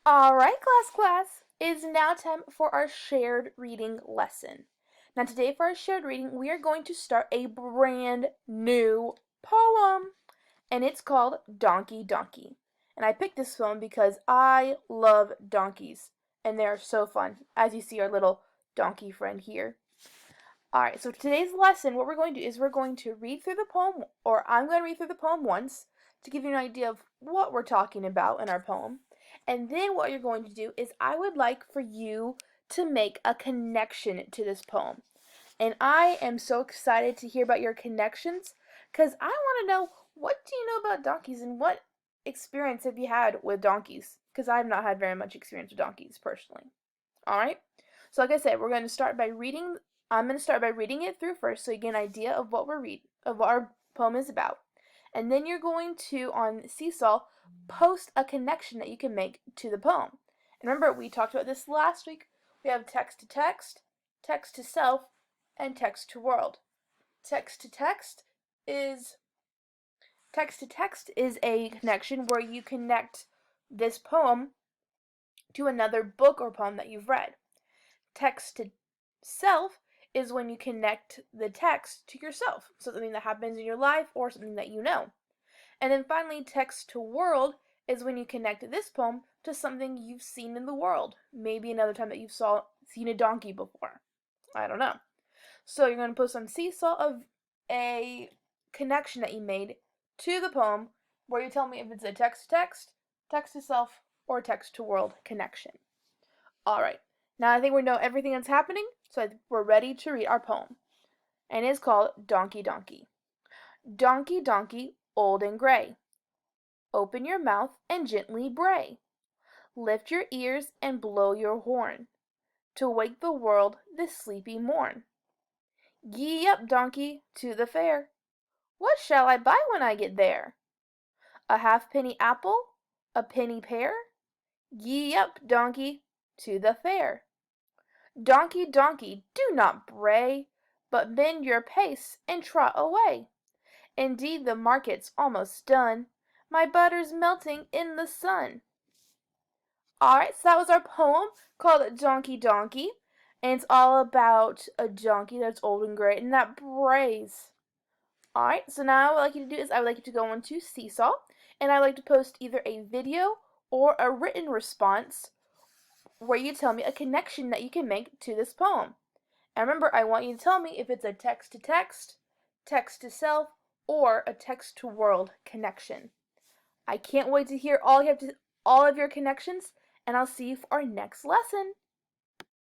Alright, class, it is now time for our shared reading lesson. Now today for our shared reading, we are going to start a brand new poem. And it's called Donkey Donkey. And I picked this poem because I love donkeys. And they are so fun, as you see our little donkey friend here. Alright, so today's lesson, what we're going to do is we're going to read through the poem, or I'm going to read through the poem once to give you an idea of what we're talking about in our poem. And then what you're going to do is I would like for you to make a connection to this poem. And I am so excited to hear about your connections because I want to know, what do you know about donkeys and what experience have you had with donkeys? Because I've not had very much experience with donkeys personally. Alright? So like I said, we're going to start by reading. I'm going to start by reading it through first so you get an idea of what our poem is about. And then you're going to, on Seesaw, post a connection that you can make to the poem. And remember, we talked about this last week. We have text to text, text to self, and text to world. Text to text is a connection where you connect this poem to another book or poem that you've read. Text to self is when you connect the text to yourself, something that happens in your life or something that you know. And then finally, text to world is when you connect this poem to something you've seen in the world. Maybe another time that you've seen a donkey before. I don't know. So you're going to post on Seesaw of a connection that you made to the poem where you tell me if it's a text to text, text to self, or text to world connection. Alright, now I think we know everything that's happening, so we're ready to read our poem. And it's called Donkey Donkey. Donkey Donkey, old and gray, open your mouth and gently bray. Lift your ears and blow your horn to wake the world this sleepy morn. Gee up, donkey, to the fair. What shall I buy when I get there? A halfpenny apple? A penny pear? Gee up, donkey, to the fair. Donkey, donkey, do not bray, but bend your pace and trot away. Indeed, the market's almost done. My butter's melting in the sun. Alright, so that was our poem called Donkey Donkey. And it's all about a donkey that's old and gray and that brays. Alright, so now what I'd like you to do is I would like you to go on to Seesaw. And I'd like to post either a video or a written response where you tell me a connection that you can make to this poem. And remember, I want you to tell me if it's a text to text, text to self, or a text to world connection. I can't wait to hear all of your connections, and I'll see you for our next lesson.